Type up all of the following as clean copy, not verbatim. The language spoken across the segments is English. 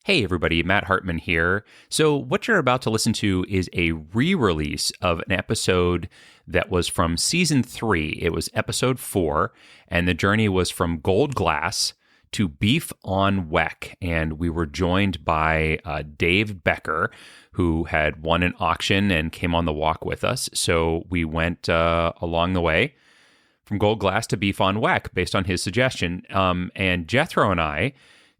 Hey everybody, Matt Hartman here. So what you're about to listen to is a re-release of an episode that was from season 3. It was episode 4, and the journey was from Gold Glass to Beef on Weck. And we were joined by David Becker, who had won an auction and came on the walk with us. So we went along the way from Gold Glass to Beef on Weck based on his suggestion. And Jethro and I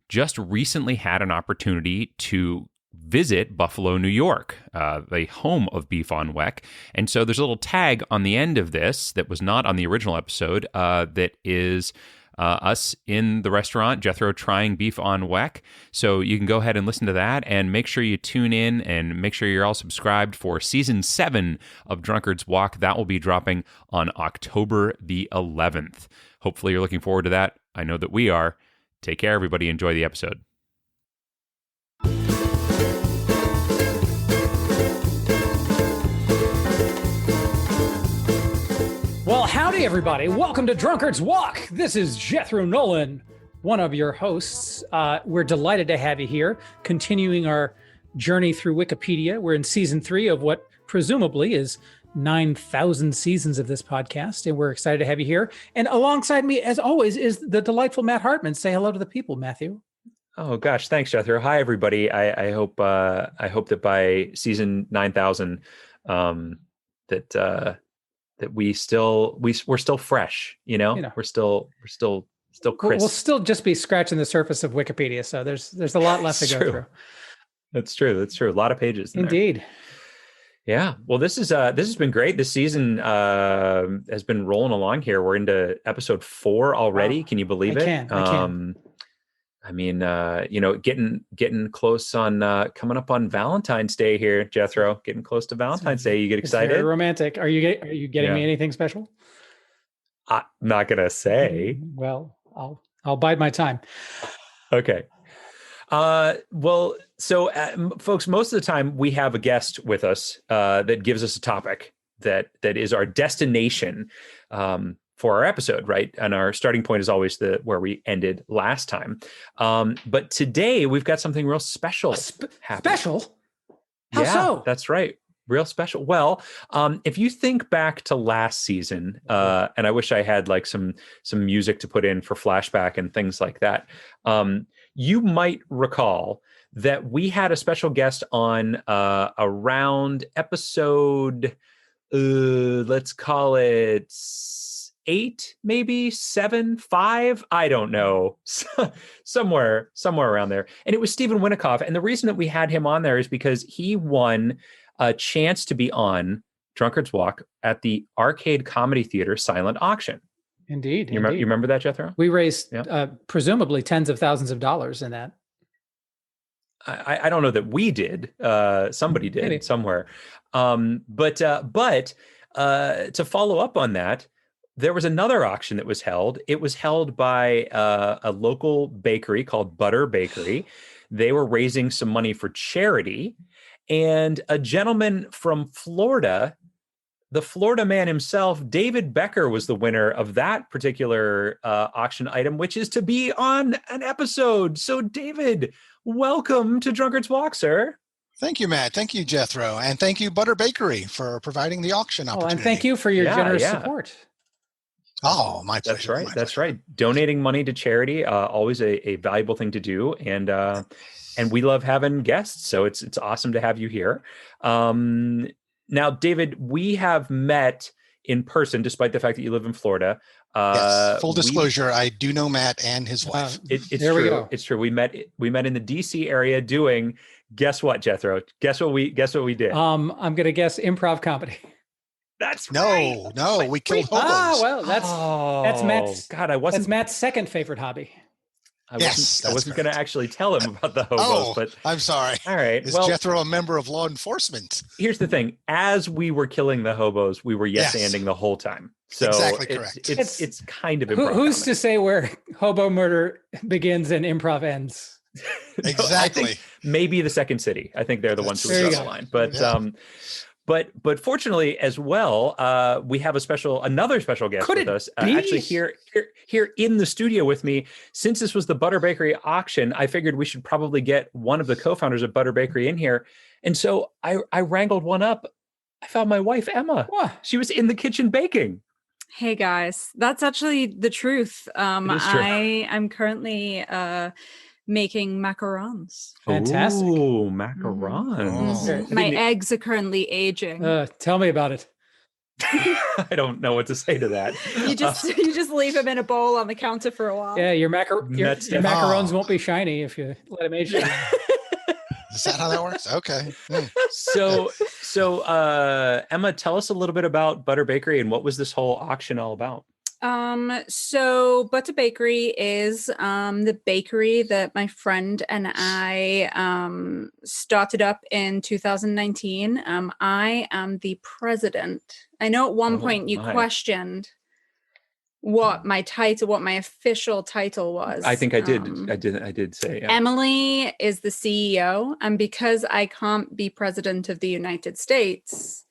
just recently had an opportunity to visit Buffalo, New York, the home of Beef on Weck. And so there's a little tag on the end of this that was not on the original episode that is us in the restaurant, Jethro trying Beef on Weck. So you can go ahead and listen to that and make sure you tune in and make sure you're all subscribed for season 7 of Drunkard's Walk. That will be dropping on October the 11th. Hopefully you're looking forward to that. I know that we are. Take care, everybody. Enjoy the episode. Well, howdy, everybody. Welcome to Drunkard's Walk. This is Jethro Nolan, one of your hosts. We're delighted to have you here, continuing our journey through Wikipedia. We're in season 3 of what presumably is 9,000 seasons of this podcast, and we're excited to have you here. And alongside me, as always, is the delightful Matt Hartman. Say hello to the people, Matthew. Oh gosh, thanks, Jethro. Hi, everybody. I hope that by season 9,000, that we're still fresh. We're still crisp. We'll still just be scratching the surface of Wikipedia, so there's a lot left to go through. That's true. A lot of pages. Indeed. Yeah. Well, this has been great. This season has been rolling along here. We're into episode 4 already. Wow. Can you believe it? I can. I mean, getting close on coming up on Valentine's Day here, Jethro. Getting close to Valentine's Day. You get excited? It's very romantic. Are you getting me anything special? I'm not gonna say. Well, I'll bide my time. Okay. So folks, most of the time we have a guest with us that gives us a topic that is our destination for our episode, right? And our starting point is always where we ended last time. But today we've got something real special. Special? How so? That's right. Real special. Well, if you think back to last season, and I wish I had like some music to put in for flashback and things like that. You might recall that we had a special guest on around episode, let's call it 8, maybe 7, 5. I don't know, somewhere around there. And it was Stephen Winikoff. And the reason that we had him on there is because he won a chance to be on Drunkard's Walk at the Arcade Comedy Theater silent auction. Indeed. You remember that, Jethro? We raised presumably tens of thousands of dollars in that. I don't know that we did. Somebody did. Maybe. Somewhere. But to follow up on that, there was another auction that was held. It was held by a local bakery called Butter Bakery. They were raising some money for charity. And a gentleman from Florida, the Florida man himself, David Becker, was the winner of that particular auction item, which is to be on an episode. So, David, welcome to Drunkard's Walk, sir. Thank you, Matt. Thank you, Jethro. And thank you, Butter Bakery, for providing the auction opportunity. And thank you for your generous support. Oh, my pleasure. That's right. That's right. Donating money to charity, always a valuable thing to do. And we love having guests. So it's awesome to have you here. Now, David, we have met in person, despite the fact that you live in Florida. Yes, full disclosure, I do know Matt and his wife. It's true. We go. It's true. We met in the DC area doing, guess what, Jethro? Guess what we did? I'm gonna guess improv comedy. That's right. No, we killed hobos. Well, that's Matt's. God, that's Matt's second favorite hobby. I wasn't going to actually tell him about the hobos, but I'm sorry. All right. Is Jethro a member of law enforcement? Here's the thing. As we were killing the hobos, we were yes-anding the whole time. So exactly correct. It's kind of improv. Who's to say where hobo murder begins and improv ends? Exactly. Maybe the Second City. I think they're the ones who draw the line. But But fortunately as well, we have another special guest with us, actually here in the studio with me. Since this was the Butter Bakery auction, I figured we should probably get one of the co-founders of Butter Bakery in here, and so I wrangled one up. I found my wife Emma. What? She was in the kitchen baking. Hey guys, that's actually the truth. It is true. I'm currently making macarons. Fantastic. Ooh, macarons. Oh. My eggs are currently aging. Tell me about it. I don't know what to say to that. You just leave them in a bowl on the counter for a while. Yeah, your macarons won't be shiny if you let them age. Is that how that works? Okay. So Emma, tell us a little bit about Butter Bakery and what was this whole auction all about? So Butter Bakery is the bakery that my friend and I started up in 2019. I am the president. I know at one point you questioned what my official title was. I think I did say. Yeah. Emily is the CEO, and because I can't be president of the United States,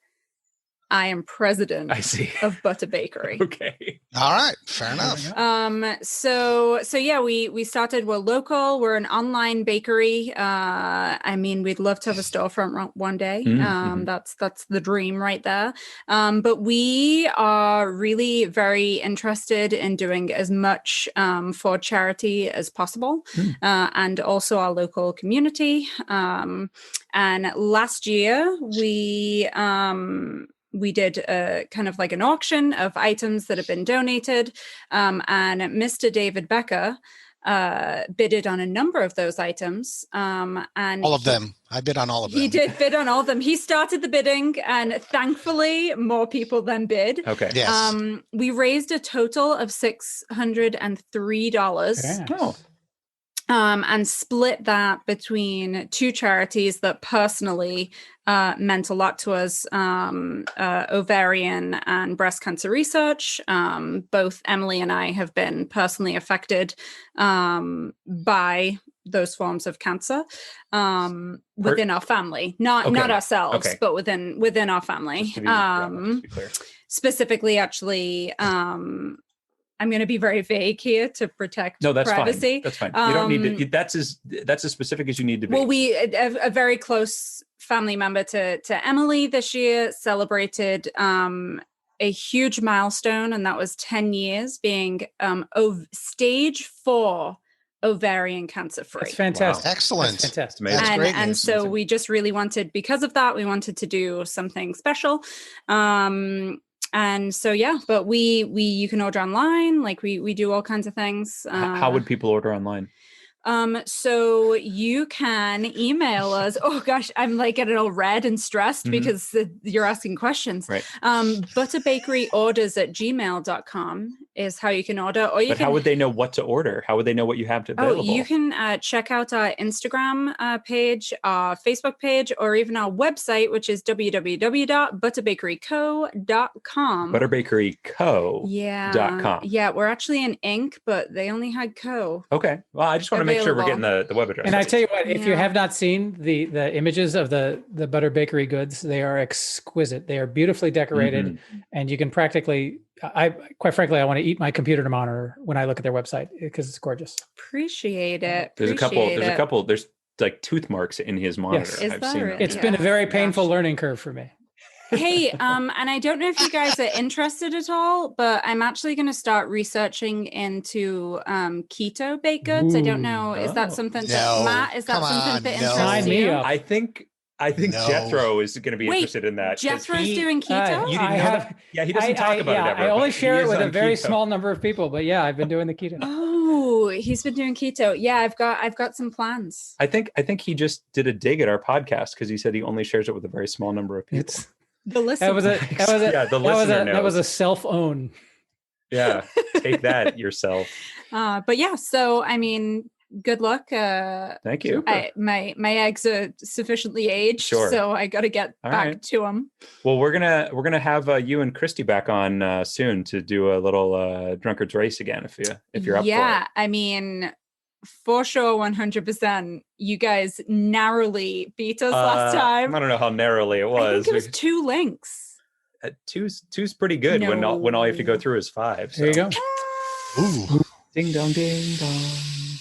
I am president of Butter Bakery. Okay. All right. Fair enough. So yeah, we started, we're local, we're an online bakery. I mean, we'd love to have a storefront one day. That's the dream right there. But we are really very interested in doing as much for charity as possible, and also our local community. And last year we did a kind of like an auction of items that have been donated, and Mr. David Becker bidded on a number of those items. And all of them. I bid on all of them. He did bid on all of them. He started the bidding, and thankfully more people than bid. Okay. Yes. We raised a total of $603. Okay. Oh. And split that between two charities that personally meant a lot to us, ovarian and breast cancer research. Both Emily and I have been personally affected by those forms of cancer within our family, not ourselves, but within our family. To be clear. Specifically, actually, I'm going to be very vague here to protect privacy. Fine. That's fine. You don't need to. That's as specific as you need to be. Well, a very close family member to Emily this year celebrated a huge milestone, and that was 10 years being stage 4 ovarian cancer free. That's fantastic. Wow. Excellent. That's fantastic. Amazing. That's great And news. so we just really wanted, because of that, we wanted to do something special. And so, yeah, but you can order online, like we do all kinds of things. How would people order online? So you can email us. Oh gosh, I'm like getting all red and stressed because you're asking questions. Right. butterbakeryorders@gmail.com is how you can order. Or how would they know what to order? How would they know what you have available? Oh, you can check out our Instagram page, our Facebook page, or even our website, which is www.butterbakeryco.com. Butterbakeryco.com. Yeah, we're actually in Inc., but they only had Co. Okay. Well, I just want to make sure we're getting the web address. And I tell you what, if you have not seen the images of the Butter Bakery goods, they are exquisite. They are beautifully decorated, and you can practically. Quite frankly, I want to eat my computer to monitor when I look at their website because it's gorgeous. Appreciate it. There's a couple. There's like tooth marks in his monitor. Yes. Is that right? It's been a very painful learning curve for me. Hey, and I don't know if you guys are interested at all, but I'm actually going to start reaching into keto baked goods. I don't know. Is that something that Matt? Is that something that interests Sign me you? up. I think Jethro is going to be interested in that. Jethro's doing keto? You didn't know that? Yeah, he doesn't talk about it ever. I only but share he it is with a on very keto. small number of people, but yeah, I've been doing the keto. Oh, he's been doing keto. Yeah, I've got some plans. I think he just did a dig at our podcast because he said he only shares it with a very small number of people. The listener. That was a self-own. Yeah, take that yourself. But yeah, so I mean, good luck. Thank you. My eggs are sufficiently aged, so I got to get back to them. Well, we're gonna have you and Christy back on soon to do a little drunkard's race again if you're up for it. Yeah, I mean, for sure, 100%. You guys narrowly beat us last time. I don't know how narrowly it was. I think it was 2 links. Two's pretty good when all you have to go through is 5. So. There you go. Ooh. Ding dong, ding dong.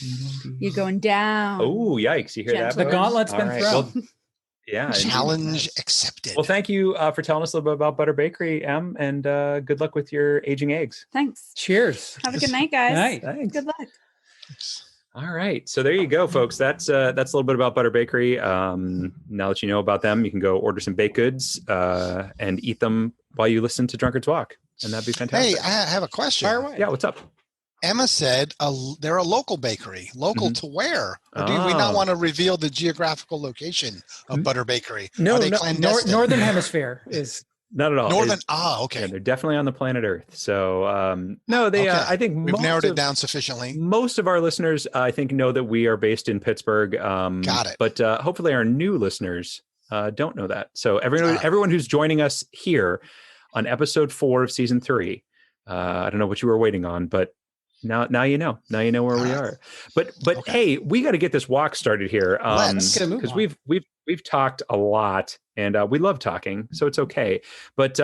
Ding dong, ding. You're going down. Oh, yikes. You hear that? The Gentlemen. gauntlet's been All thrown. Well, yeah. Challenge accepted. Well, thank you for telling us a little bit about Butter Bakery, Em, and good luck with your aging eggs. Thanks. Cheers. Have a good night, guys. Night. Thanks. Good luck. All right. So there you go, folks. That's a little bit about Butter Bakery. Now that you know about them, you can go order some baked goods and eat them while you listen to Drunkard's Walk. And that'd be fantastic. Hey, I have a question. Fire away. Yeah, what's up? Emma said they're a local bakery. Local to where? Or do we not want to reveal the geographical location of Butter Bakery? No, Are they no, clandestine? Northern Hemisphere is Not at all. Northern. Yeah, Okay. they're definitely on the planet Earth. So no, they. Okay. I think We've narrowed it down sufficiently. Most of our listeners, I think, know that we are based in Pittsburgh. Got it. But hopefully, our new listeners don't know that. So everyone who's joining us here on episode 4 of season 3, I don't know what you were waiting on, but now you know. Now you know where we are. But Okay. hey, we got to get this walk started here Let's. because we've talked a lot and we love talking, so it's okay. But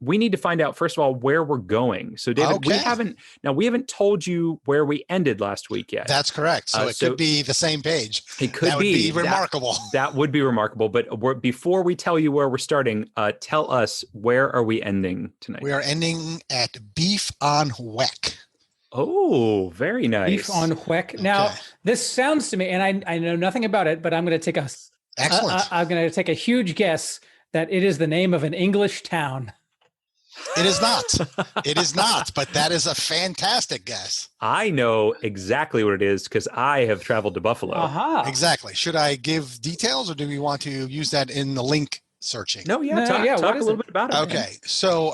we need to find out first of all where we're going. So David, we haven't told you where we ended last week yet. That's correct. So it could be the same page. It could That would be remarkable. That would be remarkable. But before we tell you where we're starting, tell us, where are we ending tonight? We are ending at Beef on Weck. Oh, very nice. beef on Weck. Now, this sounds to me, and I know nothing about it, but I'm going to take I'm going to take a huge guess that it is the name of an English town. It is not. It is not, but that is a fantastic guess. I know exactly what it is because I have traveled to Buffalo. Aha. Exactly. Should I give details or do we want to use that in the link searching? Talk what a is little it? bit about it. man. Okay, so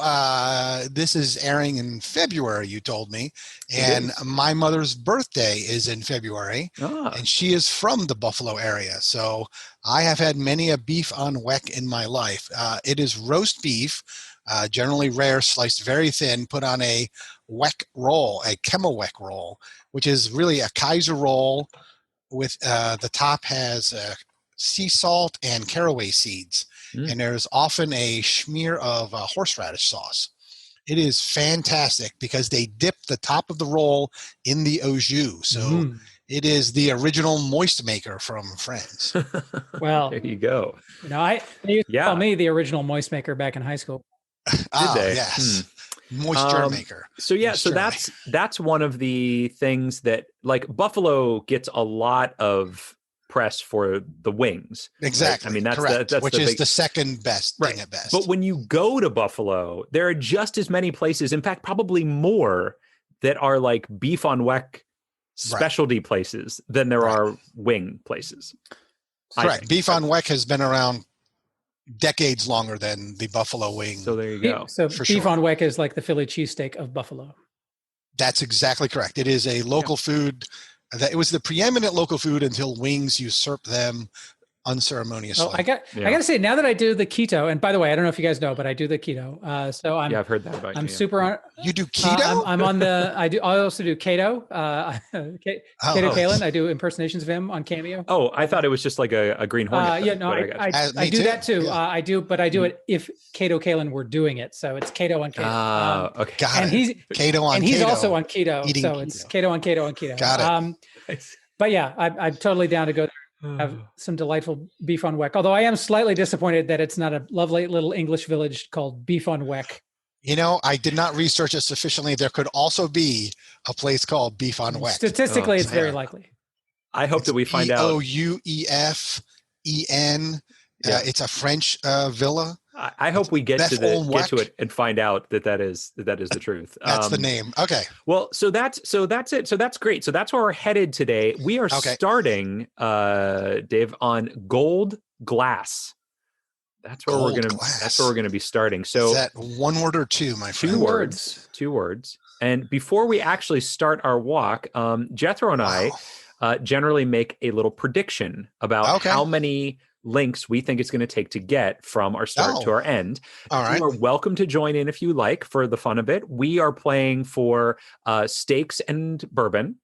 this is airing in February, you told me, and my mother's birthday is in February, and she is from the Buffalo area. So I have had many a beef on Weck in my life. It is roast beef, generally rare, sliced very thin, put on a Weck roll, a Weck roll, which is really a Kaiser roll with the top has sea salt and caraway seeds. And there's often a smear of horseradish sauce. It is fantastic because they dip the top of the roll in the au jus. So it is the original moist maker from Friends. Well, there you go. they used to call me the original moist maker back in high school. They? Yes. Moisture maker. So that's one of the things that, like, Buffalo gets a lot of press for the wings. Exactly. Right? I mean, that's correct. That's which is the second best thing at best. But when you go to Buffalo, there are just as many places, in fact, probably more, that are like beef on Weck specialty places than there are wing places. Correct. Beef on Weck has been around decades longer than the Buffalo wing. So there you go. So beef on Weck is like the Philly cheesesteak of Buffalo. That's exactly correct. It is a local food. It was the preeminent local food until wings usurped them unceremoniously. Oh, I got to say, now that I do the keto, and by the way, I don't know if you guys know, but I do the keto. So I've heard that about you. I'm super on. You do keto? I'm on the. I also do Kato. Kato Kalin. I do impersonations of him on Cameo. Oh, I thought it was just like a Green Hornet. I do that too. I do it if Kato Kalin were doing it. So it's Kato on Kato. Okay. Got and it. he's Kato on and Kato. he's also on keto. Eating so keto. it's Kato on Kato on keto. Got it. But yeah, I'm totally down to go there. Have some delightful beef on Weck. Although I am slightly disappointed that it's not a lovely little English village called Beef on Weck. You know, I did not research it sufficiently. There could also be a place called Beef on Weck. Statistically, it's very likely. I hope that we find out. Ouefen. It's a French villa. I hope we get to it and find out that is the truth. That's the name. Okay. Well, so that's it. So that's great. So that's where we're headed today. We are starting, Dave, on gold glass. That's where we're gonna be starting. So is that one word or two, my friend? Two words. And before we actually start our walk, Jethro and I generally make a little prediction about how many links we think it's going to take to get from our start to our end. All right. You are welcome to join in if you like for the fun of it. We are playing for steaks and bourbon.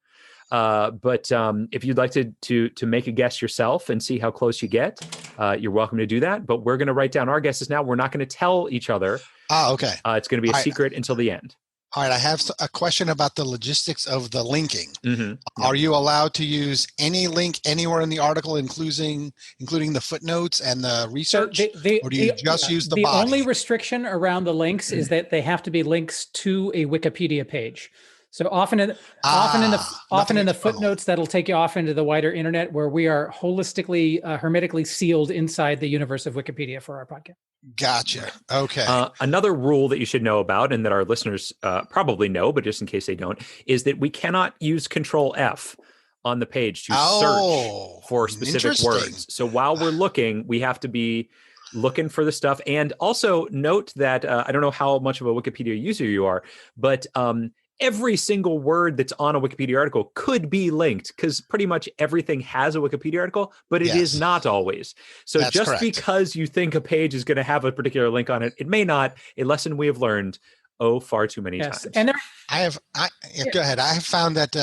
But if you'd like to make a guess yourself and see how close you get, you're welcome to do that. But we're going to write down our guesses now. We're not going to tell each other. Okay. It's going to be a secret until the end. All right. I have a question about the logistics of the linking. Mm-hmm. Are you allowed to use any link anywhere in the article, including the footnotes and the research? Or do you just use the body? The only restriction around the links is that they have to be links to a Wikipedia page. So often in the footnotes, that'll take you off into the wider internet, where we are holistically, hermetically sealed inside the universe of Wikipedia for our podcast. Gotcha. Okay. Another rule that you should know about, and that our listeners probably know, but just in case they don't, is that we cannot use Control F on the page to search for specific words. So while we're looking, we have to be looking for the stuff. And also note that I don't know how much of a Wikipedia user you are, but every single word that's on a Wikipedia article could be linked, because pretty much everything has a Wikipedia article, but it is not always. So that's just correct. Because you think a page is going to have a particular link on it, it may not. A lesson we have learned far too many times. And go ahead. I have found that.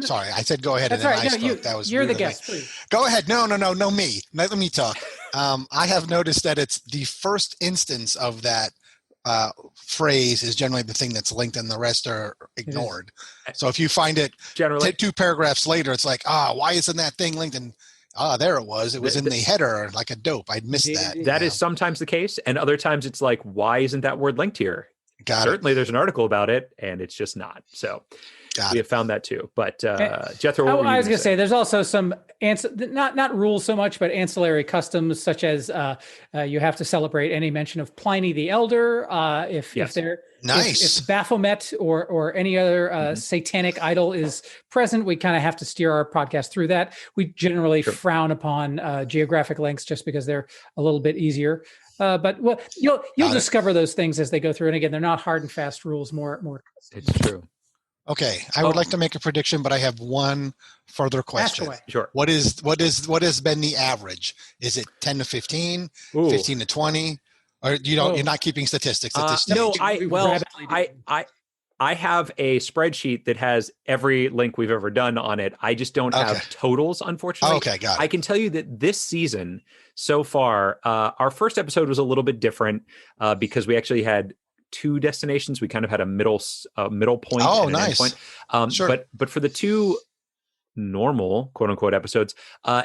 Sorry, I said go ahead. That's and right. then I spoke. That was you're rude the guest. Please go ahead. No, me. Let me talk. I have noticed that it's the first instance of that phrase is generally the thing that's linked, and the rest are ignored. So if you find it generally 2 paragraphs later, it's like, why isn't that thing linked? And there it was. It was in the header like a dope. I'd missed that. That is sometimes the case, and other times it's like, why isn't that word linked here? Certainly there's an article about it, and it's just not. So we have found that too. But Jethro, I was going to say there's also some not rules so much, but ancillary customs, such as you have to celebrate any mention of Pliny the Elder. If Baphomet or any other satanic idol is present, we kind of have to steer our podcast through that. We generally frown upon geographic links just because they're a little bit easier. But you'll discover those things as they go through. And again, they're not hard and fast rules. More. It's true. Okay, I would like to make a prediction, but I have one further question. Ask away. Sure. What has been the average? Is it 10 to 15, 15 to 20, or you're not keeping statistics at this stage? No, I have a spreadsheet that has every link we've ever done on it. I just don't have totals, unfortunately. Okay, got it. I can tell you that this season so far, our first episode was a little bit different because we actually had 2 destinations. We kind of had a middle point. Oh, and nice. An endpoint. Sure. But for the 2 normal quote unquote episodes,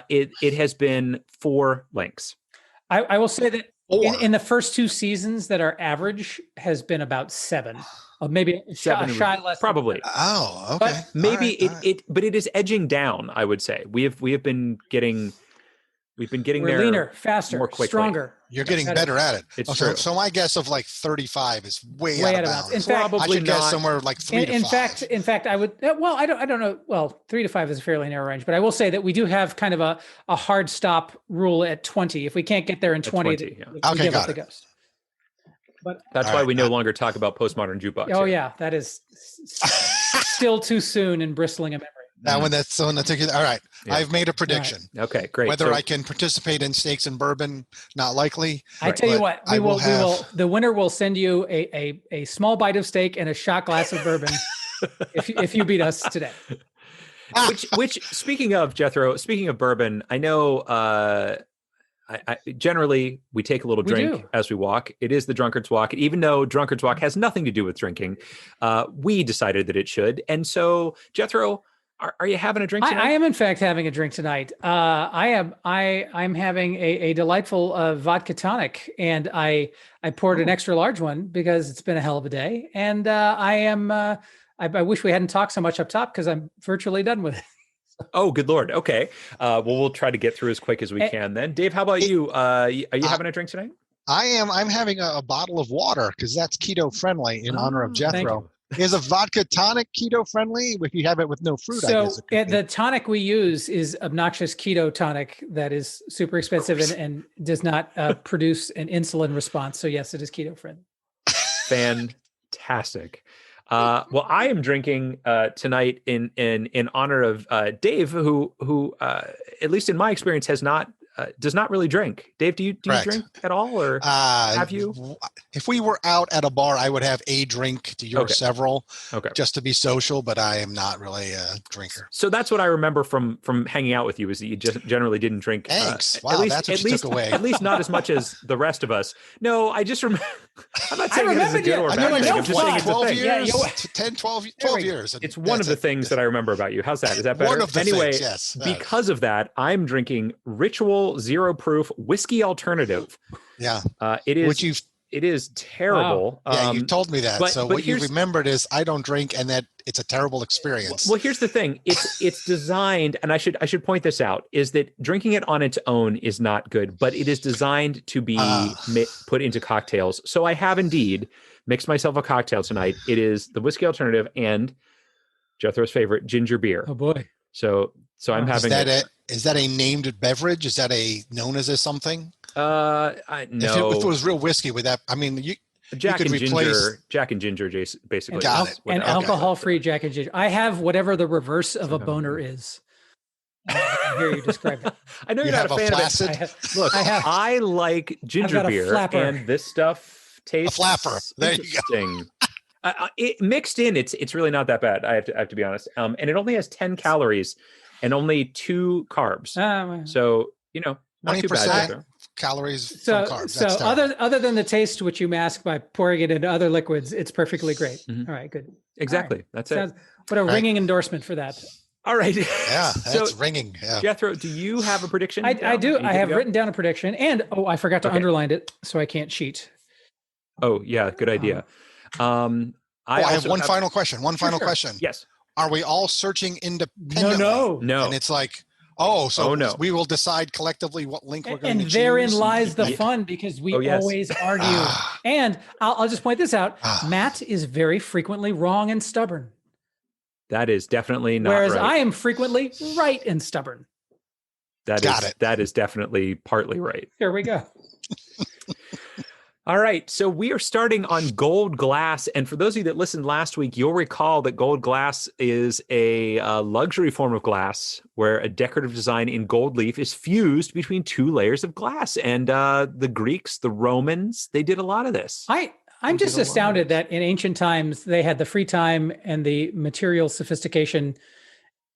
it has been 4 links. I will say that in the first 2 seasons, that our average has been about 7. Maybe 7, shy less. Okay. Probably. But maybe but it is edging down, I would say. We have been getting We're there leaner, faster, more quickly. Stronger. You're getting better at it. It's true. So my guess of like 35 is way out of bounds. In fact, I should guess somewhere like 3 to 5. In fact, I would. Well, I don't know. Well, 3 to 5 is a fairly narrow range, but I will say that we do have kind of a hard stop rule at 20. If we can't get there in 20, we give up the ghost. But that's why we no longer talk about postmodern jukebox. Oh yeah, that is still too soon and bristling a memory. That's the one that took you. All right. Yeah. I've made a prediction. Right. Okay, great. Whether I can participate in Steaks and Bourbon, not likely. I tell you what, we will. The winner will send you a small bite of steak and a shot glass of bourbon if you beat us today. Which speaking of Jethro, speaking of bourbon, I know I generally we take a little drink as we walk. It is the Drunkard's Walk. Even though Drunkard's Walk has nothing to do with drinking, we decided that it should. And so, Jethro, are you having a drink tonight? I am, in fact, having a drink tonight. I'm having a delightful vodka tonic, and I poured an extra large one because it's been a hell of a day. And I wish we hadn't talked so much up top because I'm virtually done with it. Oh, good Lord. Okay. Well, we'll try to get through as quick as we can then. Dave, how about you? Are you having a drink tonight? I am. I'm having a bottle of water because that's keto friendly in honor of Jethro. Is a vodka tonic keto friendly if you have it with no fruit? So the tonic we use is obnoxious keto tonic that is super expensive and does not produce an insulin response. So yes, it is keto friendly. Fantastic. Well, I am drinking tonight in honor of Dave, who at least in my experience has not does not really drink. Dave, do you Correct. drink at all, or have you? If we were out at a bar, I would have a drink to your several, just to be social. But I am not really a drinker. So that's what I remember from hanging out with you, is that you just generally didn't drink. Thanks. Wow, that's what you took away. At least not as much as the rest of us. No, I just remember. I'm not saying it's a good or bad thing. I'm just saying it's a 12 thing. years, 10, 12 years. It's one of the things that I remember about you. How's that? Is that better? One of the anyway, things, yes. Because of that, I'm drinking Ritual Zero Proof Whiskey Alternative. Yeah. It is terrible. Wow. Yeah, you told me that. So what you remembered is I don't drink, and that it's a terrible experience. Well, here's the thing. It's designed, and I should point this out, is that drinking it on its own is not good, but it is designed to be put into cocktails. So I have indeed mixed myself a cocktail tonight. It is the Whiskey Alternative and Jethro's favorite, ginger beer. Oh boy. So I'm having is that a named beverage? Is that known as something? No. If it was real whiskey, with that, I mean, Jack and Ginger, basically. And alcohol-free Jack and Ginger. I have whatever the reverse of a boner is. I hear you describe it. I know you're not a fan of it. I like ginger beer, and this stuff tastes a flapper. There you go. It mixed in, it's really not that bad. I have to be honest. And it only has 10 calories and only 2 carbs. So not too bad. Calories from carbs. So other than the taste, which you mask by pouring it into other liquids, it's perfectly great. Mm-hmm. All right, good. Exactly. Right. That's it. What a ringing endorsement for that. All right. Yeah, that's ringing. Yeah. Jethro, do you have a prediction? I do. I have written down a prediction, and I forgot to underline it, so I can't cheat. Oh yeah, good idea. I have one final question. Question. Yes. Are we all searching independently? No. And it's like, we will decide collectively what link we're going to choose. And therein lies the fun, because we always argue. And I'll just point this out. Matt is very frequently wrong and stubborn. That is definitely not Whereas right. I am frequently right and stubborn. That is definitely partly right. Here we go. All right, so we are starting on gold glass. And for those of you that listened last week, you'll recall that gold glass is a luxury form of glass where a decorative design in gold leaf is fused between 2 layers of glass. And the Greeks, the Romans, they did a lot of this. I'm just astounded that in ancient times, they had the free time and the material sophistication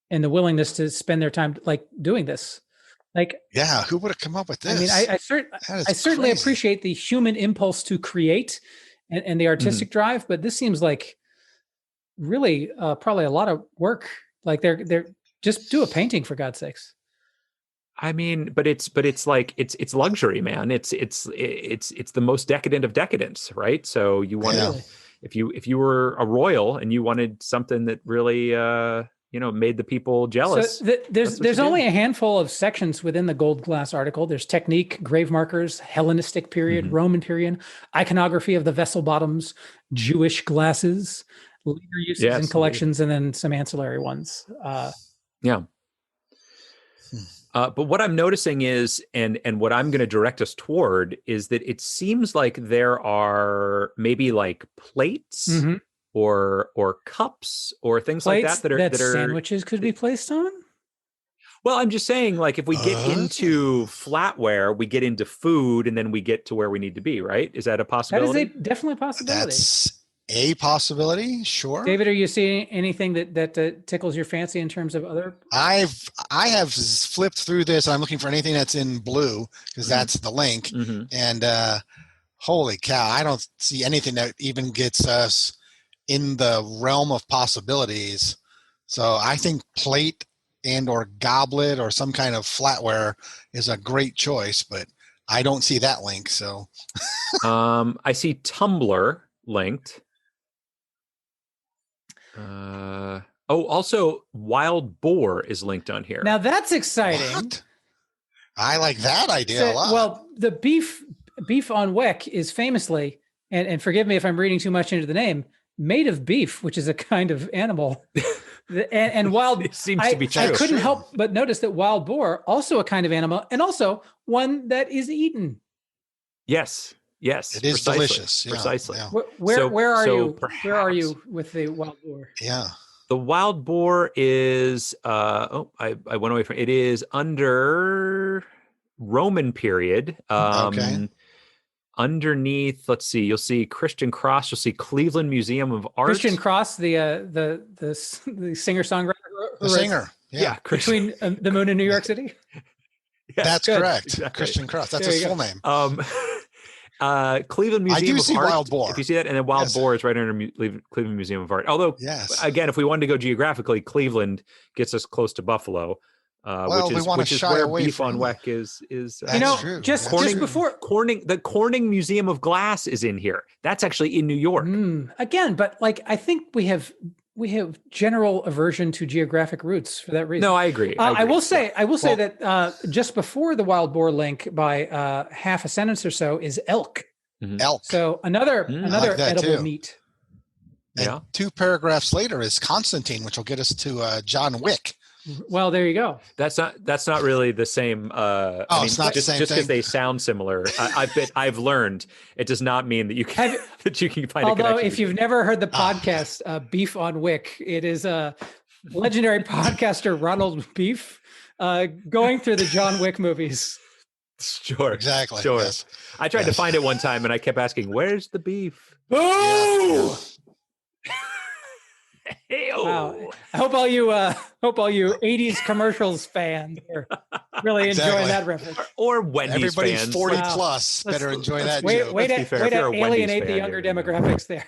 and the willingness to spend their time doing this. Who would have come up with this? I mean, I certainly appreciate the human impulse to create and the artistic drive, but this seems like really probably a lot of work. Like they're just do a painting, for God's sakes. I mean, but it's it's luxury, man. It's the most decadent of decadence, right? So you want to, if you were a royal and you wanted something that really made the people jealous. So there's only a handful of sections within the gold glass article. There's technique, grave markers, Hellenistic period, Roman period, iconography of the vessel bottoms, Jewish glasses, later uses and collections, and then some ancillary ones. But what I'm noticing is, and what I'm going to direct us toward, is that it seems like there are maybe like plates or cups or things like that that are sandwiches could be placed on. Well, I'm just saying, like, if we get into flatware, we get into food, and then we get to where we need to be, right? Is that a possibility? That is definitely a possibility. That's a possibility, sure. David, are you seeing anything that tickles your fancy in terms of other? I have flipped through this. I'm looking for anything that's in blue, because that's the link. And holy cow, I don't see anything that even gets us in the realm of possibilities. So I think plate and or goblet or some kind of flatware is a great choice, but I don't see that link. So I see tumbler linked. Also wild boar is linked on here. Now that's exciting. What? I like that idea a lot. Well, the beef on Weck is famously, and forgive me if I'm reading too much into the name, made of beef, which is a kind of animal. and wild it seems to be true. I couldn't help but notice that wild boar, also a kind of animal, and also one that is eaten. Yes, it is delicious. Precisely. Yeah. Where are you? Perhaps, where are you with the wild boar? Yeah, the wild boar is. I went away from it. Is under Roman period. Okay. Underneath, let's see, you'll see Christian Cross, you'll see Cleveland Museum of Art. Christian Cross, the singer-songwriter. The singer. Yeah. Between the Moon and New York City. Yeah, That's correct. Exactly. Christian Cross. That's his full name. Cleveland Museum of Art. Wild Boar. If you see that, and then Wild Boar is right under Cleveland Museum of Art. Although, again, if we wanted to go geographically, Cleveland gets us close to Buffalo, which is where Beef on Weck is. True. Just before the Corning Museum of Glass is in here. That's actually in New York. Again, but like I think we have general aversion to geographic roots for that reason. No, I agree. I will say that just before the Wild Boar link by half a sentence or so is elk. Elk. So another edible meat. And 2 paragraphs later is Constantine, which will get us to John Wick. Well, there you go. That's not really the same. It's not the same just thing. because they sound similar. I've learned it does not mean that you can that you can find. Although, a if you've never heard the podcast Beef on Wick, it is a legendary podcaster Ronald Beef going through the John Wick movies. Sure, exactly. Sure. Yes. I tried to find it one time, and I kept asking, "Where's the beef?" Oh. Wow. I hope all you 80s commercials fans are really enjoying that reference. Or Wendy's Everybody fans. 40 plus better enjoy that joke. Way to alienate the younger demographics there.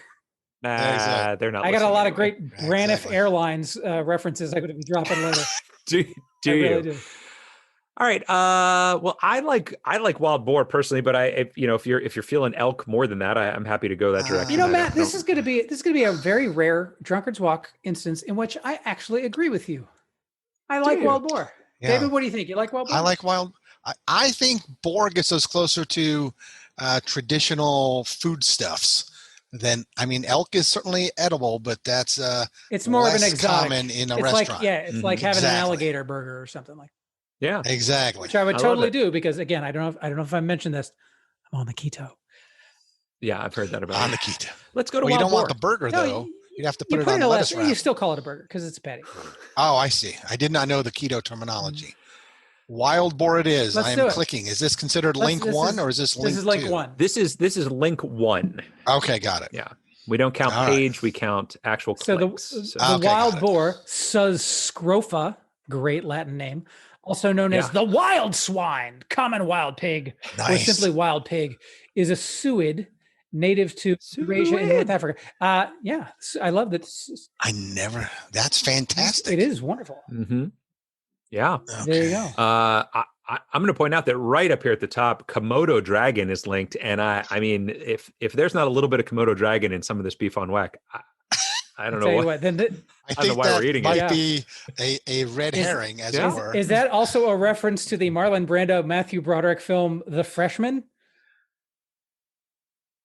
Nah, they're not. I got a lot of great Braniff Airlines references I could be dropping later. do you? Really do. All right. Well, I like Wild Boar personally, but if you're feeling elk more than that, I'm happy to go that direction. Matt, this is going to be a very rare Drunkard's Walk instance in which I actually agree with you. I like Wild Boar. Yeah. David, what do you think? You like Wild Boar? I like I think boar gets us closer to traditional foodstuffs. Elk is certainly edible, but that's it's more of an exotic. Common in a restaurant. It's like having an alligator burger or something like. Yeah, exactly. Which I would totally do because again, I don't know if I mentioned this. I'm on the keto. Yeah, I've heard that about on the keto. Let's go to. You Wild don't Boar. want the burger though. You'd have to put it on lettuce wrap. You still call it a burger because it's a patty. Oh, I see. I did not know the keto terminology. Wild Boar it is. I am clicking. Is this considered link 1 or is this link 2? This is link 1. This is link 1. Okay, got it. Yeah. We don't count page, we count actual clicks. So the Wild Boar, Sus scrofa, great Latin name, also known as the wild swine, common wild pig, or simply wild pig, is a suid native to Eurasia and North Africa. I love that. That's fantastic. It is wonderful. Mm-hmm. Yeah. Okay. There you go. I'm going to point out that right up here at the top, Komodo dragon is linked. And I mean, if there's not a little bit of Komodo dragon in some of this beef on Weck, I don't know I think that might be a red herring, as it were. Is that also a reference to the Marlon Brando, Matthew Broderick film, The Freshman?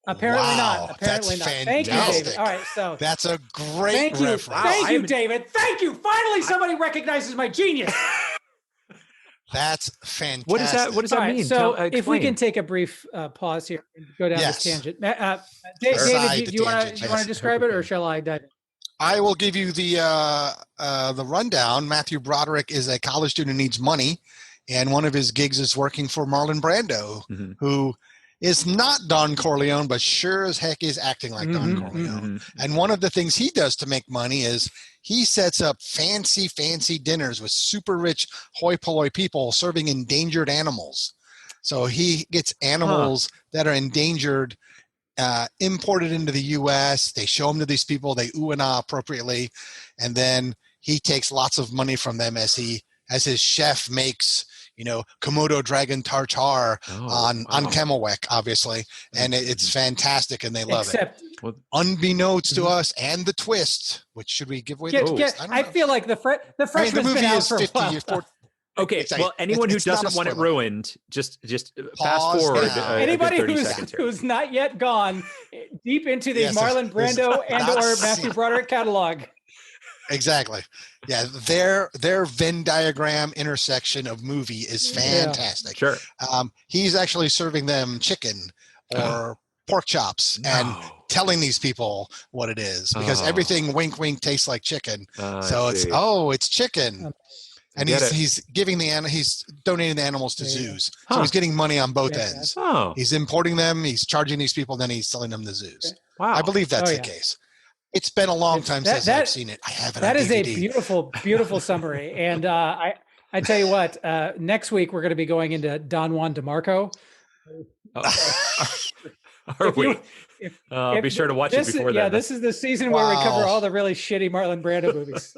Apparently not. Apparently not. Thank you, David. All right, so that's a great reference. Thank you, David. Thank you. Finally, somebody recognizes my genius. That's fantastic. What does that mean? So, if we can take a brief pause here and go down this tangent, David, do you want to describe it, or shall I dive in? I will give you the rundown. Matthew Broderick is a college student who needs money, and one of his gigs is working for Marlon Brando, who is not Don Corleone, but sure as heck is acting like Don Corleone. And one of the things he does to make money is he sets up fancy dinners with super rich hoi polloi people serving endangered animals. So he gets animals that are endangered, imported into the U.S. They show them to these people. They ooh and ah appropriately. And then he takes lots of money from them as his chef makes Komodo dragon tartare on Camel Weck, obviously, and it's fantastic, and they love it. Unbeknownst to us, and the twist, which should we give away? The twist? I feel like the Freshman's been out for a while. Okay, well, anyone who doesn't want it ruined, just fast forward. Anybody who's not yet gone deep into the Marlon Brando and or Matthew Broderick catalog. Exactly. Yeah, their Venn diagram intersection of movie is fantastic. Yeah, sure. He's actually serving them chicken or pork chops and telling these people what it is because everything wink tastes like chicken. So it's chicken. And he's giving he's donating the animals to zoos. Huh. So he's getting money on both ends. Oh. He's importing them, he's charging these people, then he's selling them to zoos. Wow. I believe that's the case. It's been a long time since I've seen it. I have it on DVD. That is a beautiful, beautiful summary. And I tell you what, next week we're going to be going into Don Juan DeMarco. Are we? Be sure to watch it before that. Yeah, this is the season where we cover all the really shitty Marlon Brando movies.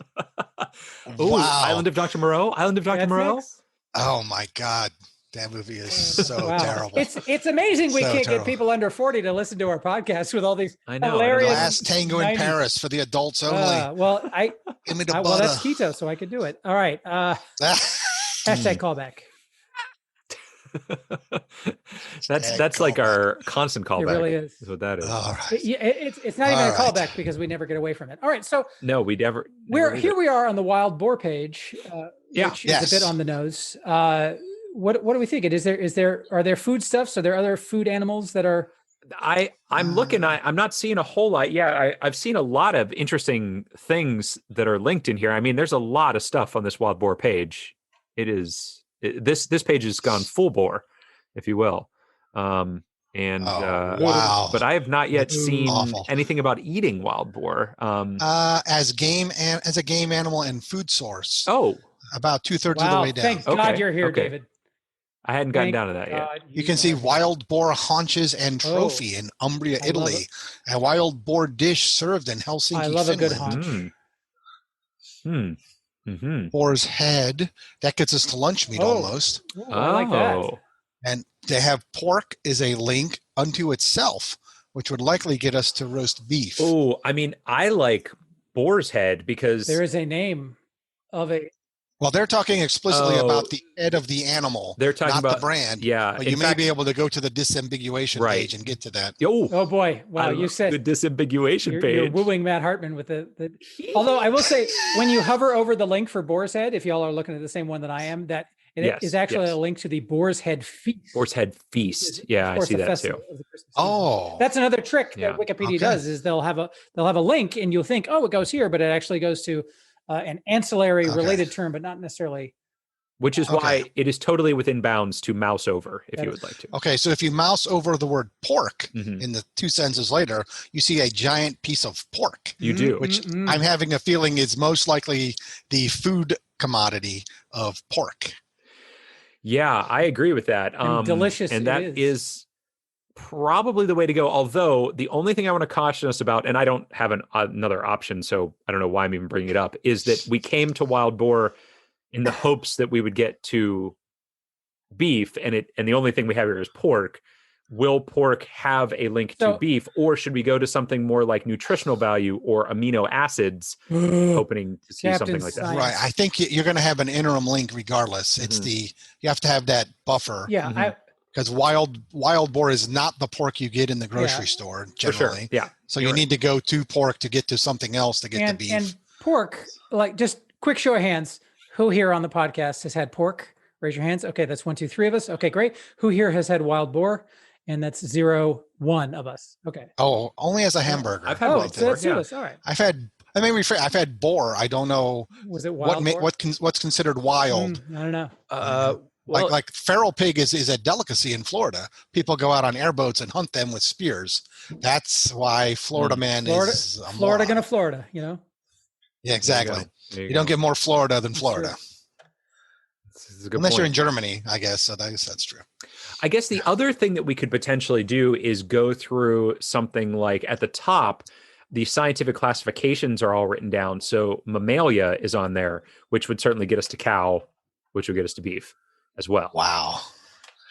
Island of Dr. Moreau. Next. Oh my God. That movie is so terrible. It's amazing we can't get people under 40 to listen to our podcast with all these hilarious. Last Tango in Paris for the adults only. Give me the butter. Well, that's keto, so I could do it. All right. Hashtag callback. That's like our constant callback. It really is what that is. All right. It's not even a callback because we never get away from it. All right, so no, we never. Here we are on the wild boar page, which is a bit on the nose. What do we think? Are there foodstuffs? Are there other food animals that are? I'm looking. I'm not seeing a whole lot. Yeah, I've seen a lot of interesting things that are linked in here. I mean, there's a lot of stuff on this wild boar page. This page has gone full bore, if you will. Wow. But I have not yet seen anything about eating wild boar. As a game animal and food source. Oh, about 2/3 of the way down. Thank God you're here, David. I hadn't gotten down to that yet. You can see wild boar haunches and trophy in Umbria, Italy. A wild boar dish served in Helsinki, I love Finland. A good haunch. Mm-hmm. Boar's head. That gets us to lunch meat almost. I like that. And to have pork is a link unto itself, which would likely get us to roast beef. Oh, I mean, I like boar's head because there is a name of a. Well, they're talking explicitly about the head of the animal. They're talking not about the brand. Yeah, but you may be able to go to the disambiguation page and get to that. Oh boy! Wow, you said the disambiguation page. You're wooing Matt Hartman with the. Although I will say, when you hover over the link for Boar's Head, if y'all are looking at the same one that I am, that is actually a link to the Boar's Head Feast. Boar's Head Feast. Yeah, I see that too. Oh, that's another trick that Wikipedia does. Is they'll have a link, and you'll think, oh, it goes here, but it actually goes to an ancillary related term, but not necessarily. Which is why it is totally within bounds to mouse over if you would like to. Okay, so if you mouse over the word pork in the 2 sentences later, you see a giant piece of pork. You do. Which I'm having a feeling is most likely the food commodity of pork. Yeah, I agree with that. Delicious. And that is probably the way to go. Although the only thing I want to caution us about, and I don't have another option, so I don't know why I'm even bringing it up, is that we came to wild boar in the hopes that we would get to beef, and the only thing we have here is pork. Will pork have a link to beef, or should we go to something more like nutritional value or amino acids, hoping to see something like that? Right. I think you're going to have an interim link regardless. It's you have to have that buffer. Yeah. Because wild boar is not the pork you get in the grocery store generally. For sure. Yeah. So you need to go to pork to get to something else to get to beef. And pork, like, just quick show of hands. Who here on the podcast has had pork? Raise your hands. Okay, that's 1, 2, 3 of us. Okay, great. Who here has had wild boar? And that's 0, 1 of us. Okay. Oh, only as a hamburger. I've had wild boar. That's us. All right. I've had boar. I don't know. Was it wild boar? What's considered wild? I don't know. Like feral pig is a delicacy in Florida. People go out on airboats and hunt them with spears. That's why Florida man is a Florida gonna Florida, you know? Yeah, exactly. You don't get more Florida than Florida. Unless you're in Germany, I guess. So that's true. I guess the other thing that we could potentially do is go through something like at the top, the scientific classifications are all written down. So mammalia is on there, which would certainly get us to cow, which would get us to beef as well. Wow.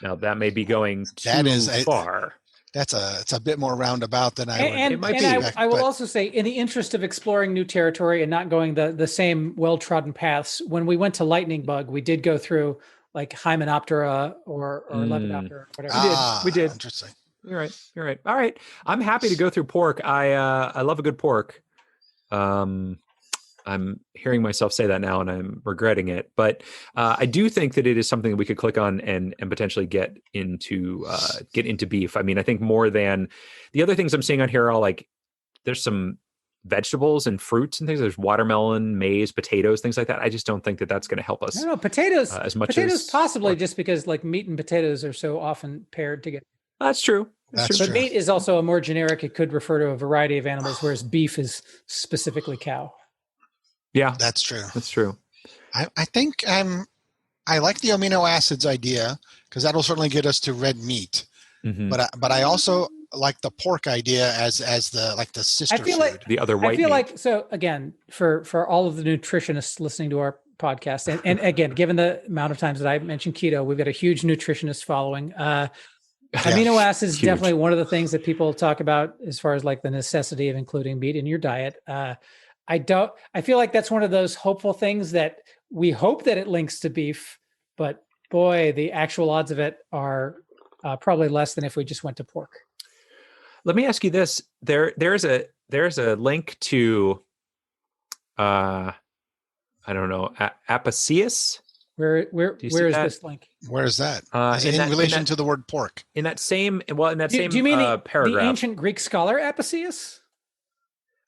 Now that may be going too far. It's a bit more roundabout than I would. I will also say, in the interest of exploring new territory and not going the same well-trodden paths, when we went to lightning bug, we did go through like Hymenoptera or Lepidoptera, whatever. We did. Interesting. You're right. All right. I'm happy to go through pork. I love a good pork. I'm hearing myself say that now and I'm regretting it, but I do think that it is something that we could click on and potentially get into beef. I mean, I think more than the other things I'm seeing on here are all like, there's some vegetables and fruits and things. There's watermelon, maize, potatoes, things like that. I just don't think that that's going to help us. I don't know. Potatoes, as much potatoes as possibly just because like meat and potatoes are so often paired together. That's true. That's But true. meat is also a more generic. It could refer to a variety of animals, whereas beef is specifically cow. Yeah, That's true. that's true. I think I like the amino acids idea because that'll certainly get us to red meat. Mhm. But I also like the pork idea as the sister I feel food. like The other white I feel meat. like so again for all of the nutritionists listening to our podcast, and again, given the amount of times that I mentioned keto, we've got a huge nutritionist following. Amino acids Huge. definitely one of the things that people talk about as far as like the necessity of including meat in your diet. I feel like that's one of those hopeful things that we hope that it links to beef, but boy, the actual odds of it are probably less than if we just went to pork. Let me ask you this: there's a link to, I don't know, Apicius. Where Do you see is that? this link? Where is that? Is it in in relation to the word pork? In that same Do you mean the paragraph. ancient Greek scholar Apicius?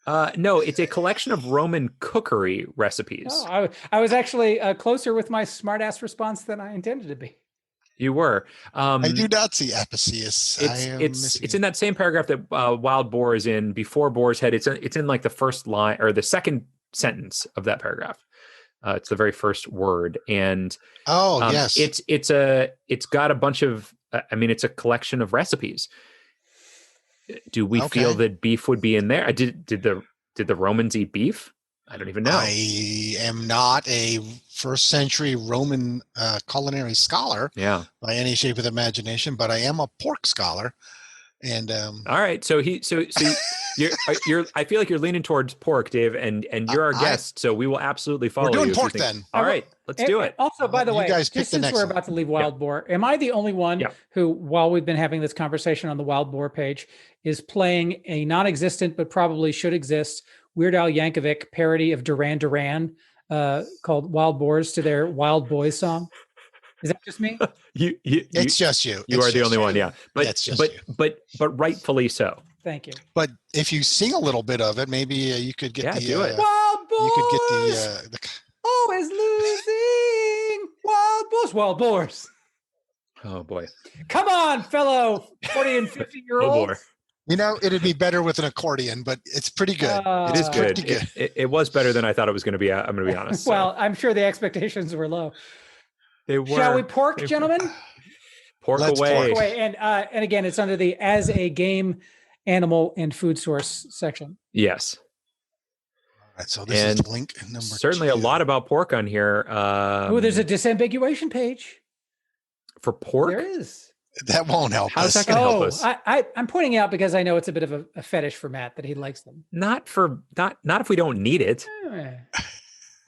No, it's a collection of Roman cookery recipes. Oh, I was actually closer with my smartass response than I intended to be. You were. I do not see Apicius. It's in that same paragraph that wild boar is in before boar's head. It's in like the first line or the second sentence of that paragraph. It's the very first word, and yes, it's got a bunch of. It's a collection of recipes. Do we feel that beef would be in there? Did the Romans eat beef? I don't even know. I am not a first century Roman culinary scholar by any shape of the imagination, but I am a pork scholar. And all right, so you're I feel like you're leaning towards pork, Dave, and you're our guest, so we will absolutely follow you. We're doing pork then. All right, let's do it. Also, by the way, just since we're about to leave wild boar, am I the only one who, while we've been having this conversation on the wild boar page, is playing a non-existent but probably should exist Weird Al Yankovic parody of Duran Duran called Wild Boars to their Wild Boys song? Is that just me? It's just you. You are the only one, yeah. But rightfully so. Thank you. But if you sing a little bit of it, maybe you could get do it. Wild Boars. You could get the always losing. Wild Boars. Wild Boars. Oh boy. Come on, fellow 40 and 50-year-olds. Oh boy. You know, it'd be better with an accordion, but it's pretty good. It is good. It was better than I thought it was going to be. I'm going to be honest. Well, I'm sure the expectations were low. They were. Shall we pork, gentlemen? Let's away. Pork away. And again, it's under the as a game, animal, and food source section. Yes. All right, so this is link number certainly 2. a lot about pork on here. There's a disambiguation page. For pork? There is. That won't help How's us. that going to help us? I'm pointing out because I know it's a bit of a fetish for Matt that he likes them. Not if we don't need it.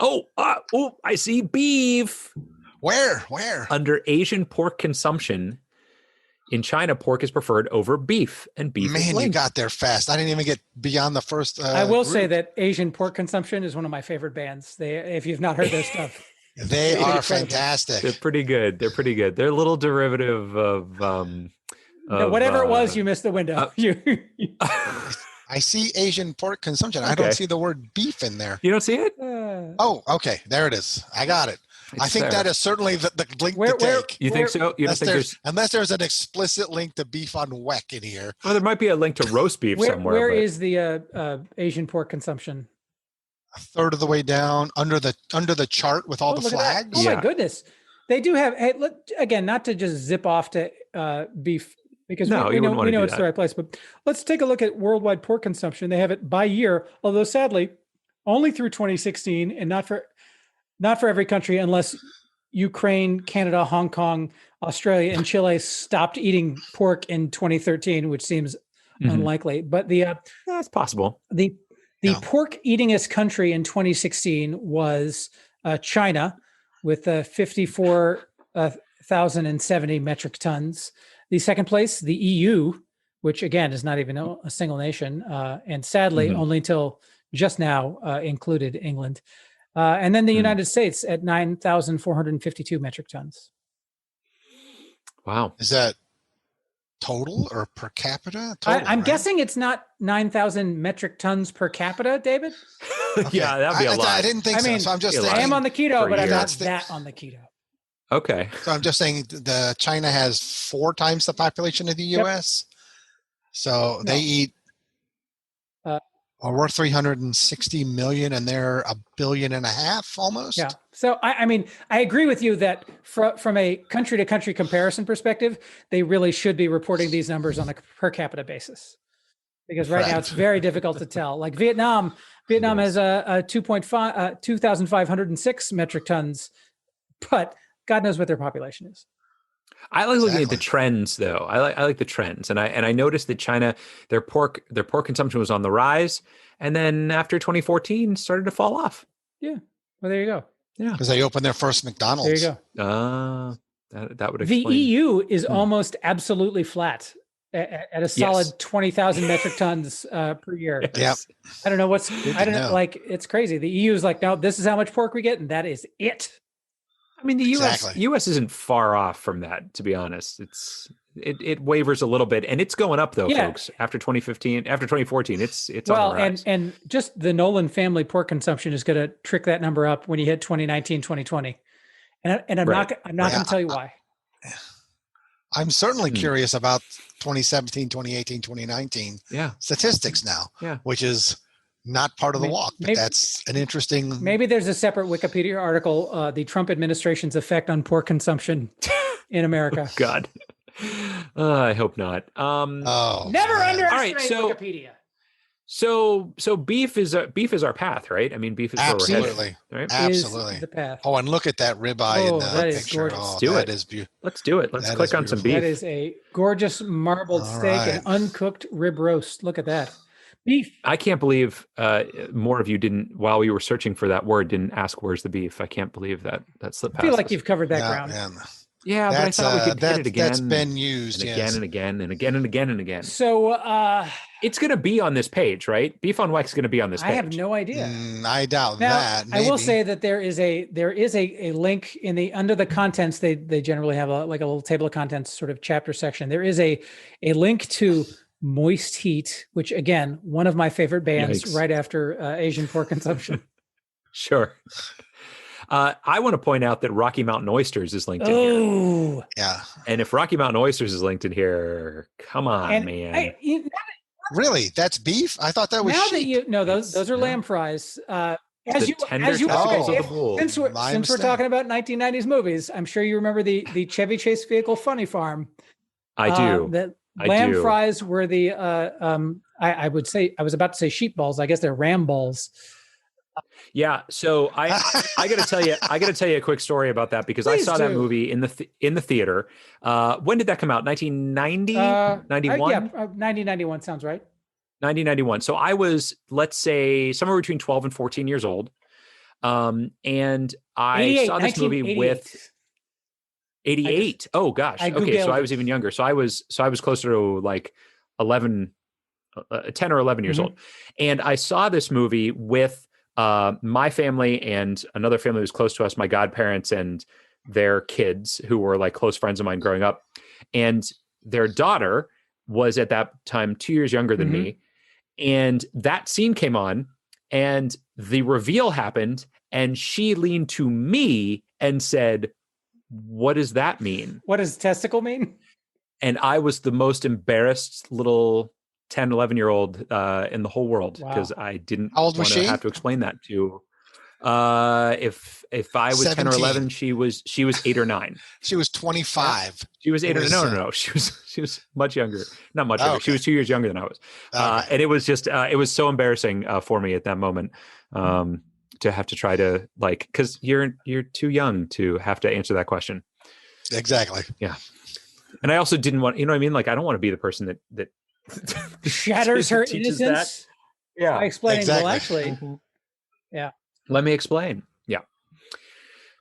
I see beef. Where? Under Asian pork consumption, in China, pork is preferred over beef, and beef. Man, you got there fast. I didn't even get beyond the first. I will say that Asian pork consumption is one of my favorite bands. If you've not heard their stuff, they are fantastic. They're pretty good. They're a little derivative of whatever it was. You missed the window. I see Asian pork consumption. Okay. I don't see the word beef in there. You don't see it? Okay. There it is. I got it. I think that is certainly the link to take. You think so? You don't think unless there's an explicit link to beef on Weck in here. Well, there might be a link to roast beef somewhere. Where is the Asian pork consumption? A third of the way down under the chart with all the flags. Oh my goodness. They do have, again, not to just zip off to beef because we know it's the right place, but let's take a look at worldwide pork consumption. They have it by year, although sadly only through 2016 and not for every country unless Ukraine, Canada, Hong Kong, Australia, and Chile stopped eating pork in 2013, which seems unlikely. But that's possible. The pork eatingest country in 2016 was China with 54,070 metric tons. The second place, the EU, which again is not even a single nation, and sadly only until just now included England. And then the United States at 9,452 metric tons. Wow. Is that total or per capita? Total, I'm right? guessing it's not 9,000 metric tons per capita, David. Okay. Yeah, that'd be a lot. I didn't think so. So I'm just I I am thinking. on the keto, per but I'm year. not that on the keto. Okay. So I'm just saying the China has 4 times the population of the Yep. U.S. So they No. eat. Well, we're 360 million, and they're 1.5 billion almost. Yeah. So I mean, I agree with you that from a country to country comparison perspective, they really should be reporting these numbers on a per capita basis, because right now it's very difficult to tell. Like Vietnam has a 2,506 metric tons, but God knows what their population is. I like looking at the trends, though. I like the trends, and I noticed that China, their pork consumption was on the rise, and then after 2014 started to fall off. Yeah. Well, there you go. Yeah, because they opened their first McDonald's. There you go. That would explain. The EU is almost absolutely flat at a solid 20,000 metric tons per year. Yes. Yep. I don't know it's crazy. The EU is like, no, this is how much pork we get, and that is it. I mean, the U.S. isn't far off from that, to be honest. It wavers a little bit, and it's going up though, folks. After 2014, it's on the rise. and just the Nolan family pork consumption is going to trick that number up when you hit 2019, 2020, and I'm not going to tell you why. I'm certainly curious about 2017, 2018, 2019 statistics now, which is not part of the walk, but that's an interesting. Maybe there's a separate Wikipedia article, the Trump administration's effect on pork consumption in America. God, I hope not. Never underestimate Wikipedia. So beef is our path, right? I mean, beef is absolutely where we're headed, right? Absolutely the path. Oh, and look at that ribeye in the picture. Let's do it. Is beautiful. Let's do it. Let's click on some beef. That is a gorgeous marbled steak and uncooked rib roast. Look at that. Beef. I can't believe more of you didn't, while we were searching for that word, didn't ask where's the beef. I can't believe that slipped past I feel like us. you've covered that ground. Yeah, but I thought we could hit it again. That's been used and again and again and again and again and again. So it's going to be on this page, right? Beef on Weck is going to be on this page. I have no idea. I doubt that. Maybe. I will say that there is a link in the under the contents. They generally have a little table of contents sort of chapter section. There is a link to Moist Heat, which again, one of my favorite bands right after Asian pork consumption. Sure. I want to point out that Rocky Mountain Oysters is linked in here. Yeah. And if Rocky Mountain Oysters is linked in here, come on, man. Really? That's beef? I thought that was sheep. Those are lamb fries. Since we're talking about 1990s movies, I'm sure you remember the Chevy Chase vehicle Funny Farm. I do. The lamb fries were the I would say, I was about to say sheep balls. I guess they're ram balls. Yeah, so I got to tell you a quick story about that, because I saw that movie in the theater. When did that come out? 1990, 91? 1991 sounds right. 1991. So I was, let's say, somewhere between 12 and 14 years old. And I saw this movie with 88. Oh gosh. Okay, so I was even younger. So I was closer to like 10 or 11 years old. And I saw this movie with my family and another family who was close to us, my godparents and their kids, who were like close friends of mine growing up. And their daughter was at that time 2 years younger than me. And that scene came on and the reveal happened, and she leaned to me and said, "What does that mean? What does testicle mean?" And I was the most embarrassed little 10, 11-year-old in the whole world, because I didn't want to have to explain that to. If I was 17. 10 or 11, she was 8 or 9. She was 25. She was 8 or no. She was much younger. Not much younger. Okay. She was 2 years younger than I was. And it was just it was so embarrassing for me at that moment to have to try to, like, because you're too young to have to answer that question. Exactly. Yeah. And I also didn't want, you know what I mean? Like, I don't want to be the person that shatters her innocence. Yeah. By explaining, well, actually, yeah. Let me explain. Yeah.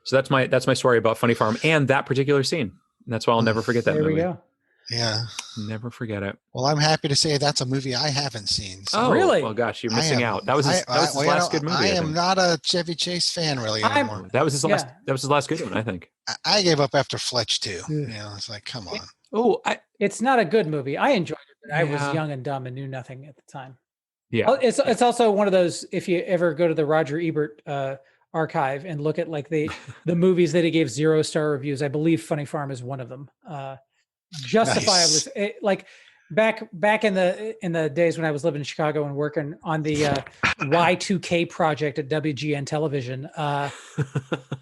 So that's my story about Funny Farm and that particular scene. And that's why I'll never forget that movie. There we go. Yeah. Never forget it. Well, I'm happy to say that's a movie I haven't seen. So. Oh, really? Well, gosh, you're missing out. That was his last good movie. I am not a Chevy Chase fan really anymore. That was his last good one, I think. I gave up after Fletch too. It's like, come on. Oh, It's not a good movie. I enjoyed it, but I was Yeah. young and dumb and knew nothing at the time. yeah. It's also one of those, if you ever go to the Roger Ebert archive and look at like the movies that he gave 0-star reviews, I believe Funny Farm is one of them. Justifiably, like back in the days when I was living in Chicago and working on the Y2K project at WGN Television.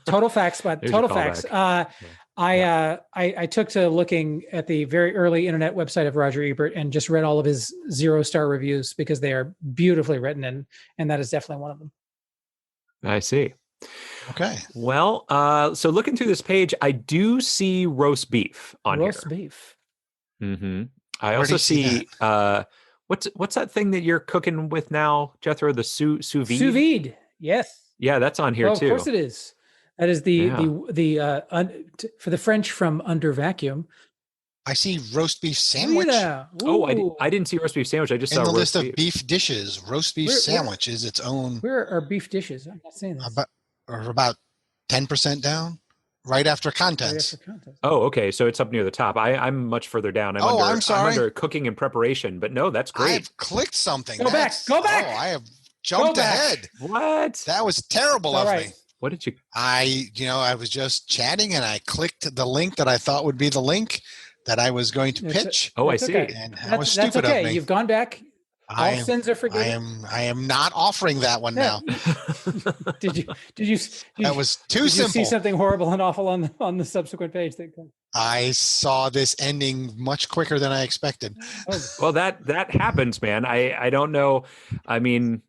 Total facts, but There's total your facts. callback. I took to looking at the very early internet website of Roger Ebert and just read all of his 0-star reviews because they are beautifully written, and that is definitely one of them. I see. Okay. Well, so looking through this page, I do see roast beef on Roast here. beef. Mm-hmm. I Where do also you see see what's that thing that you're cooking with now, Jethro? The sous vide. Sous vide. Yes. Yeah, that's on here Oh, too. of course it is. That is Yeah. for the French from under vacuum. I see roast beef sandwich. Oh, I didn't see roast beef sandwich. I just In saw the roast list of beef dishes, roast beef sandwich is its own. Where are beef dishes? I'm not saying this. About 10% down, right after contents. Oh, okay. So it's up near the top. I'm much further down. I'm sorry. I'm under cooking and preparation, but no, that's great. I've clicked something. Go back. Oh, I have jumped ahead. What? That was terrible of me. What did you? I was just chatting and I clicked the link that I thought would be the link that I was going to pitch. I see. Okay. And that was stupid that's okay. of me. You've gone back. All sins are forgiven. I am not offering that one now. Did you? That was too did simple. You see something horrible and awful on the subsequent page? I saw this ending much quicker than I expected. Well, that happens, man. I don't know. I mean,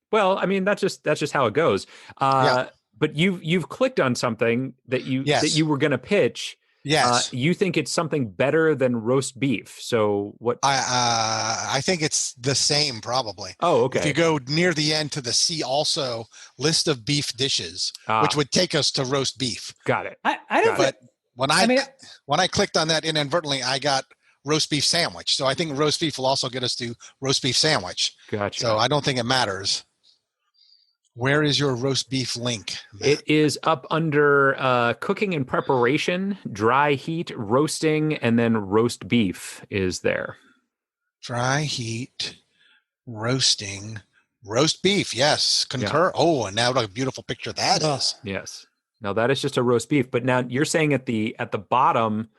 well, I mean, that's just how it goes. But you've clicked on something that you were going to pitch. Yes. You think it's something better than roast beef. So what? I think it's the same probably. Oh, okay. If you go near the end to the see also list of beef dishes, which would take us to roast beef. Got it. I don't. But when I clicked on that inadvertently, I got roast beef sandwich. So I think roast beef will also get us to roast beef sandwich. Gotcha. So I don't think it matters. Where is your roast beef link, Matt? It is up under cooking and preparation, dry heat, roasting, and then roast beef is there. Dry heat, roasting, roast beef. Yes, concur. Yeah. Oh, and now what a beautiful picture that is. Yes. Now that is just a roast beef, but now you're saying at the bottom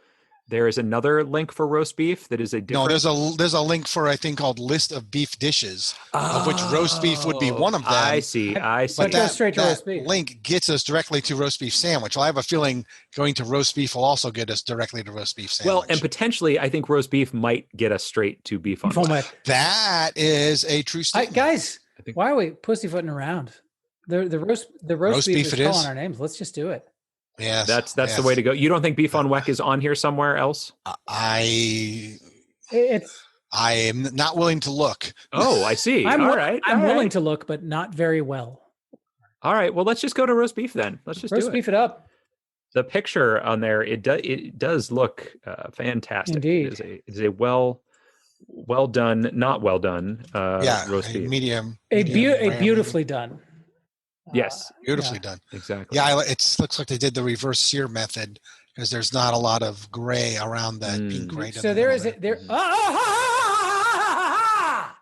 there is another link for roast beef that is a different. No, there's a link for a thing called list of beef dishes, of which roast beef would be one of them. I see. But that link gets us directly to roast beef sandwich. Well, I have a feeling going to roast beef will also get us directly to roast beef sandwich. Well, and potentially, I think roast beef might get us straight to beef on Weck. That is a true statement. Guys, why are we pussyfooting around? The roast beef is calling our names. Let's just do it. Yes, that's the way to go. You don't think beef on Weck is on here somewhere else? I am not willing to look. Oh, I see. I'm willing to look, but not very well. All right. Well, let's just go to roast beef then. Let's just roast beef it up. The picture on there, it does look fantastic. Indeed. It is a well done, not well done roast beef. Medium beautifully done. Yes. Beautifully done. Exactly. Yeah, it looks like they did the reverse sear method because there's not a lot of gray around that pink right. So there is there. I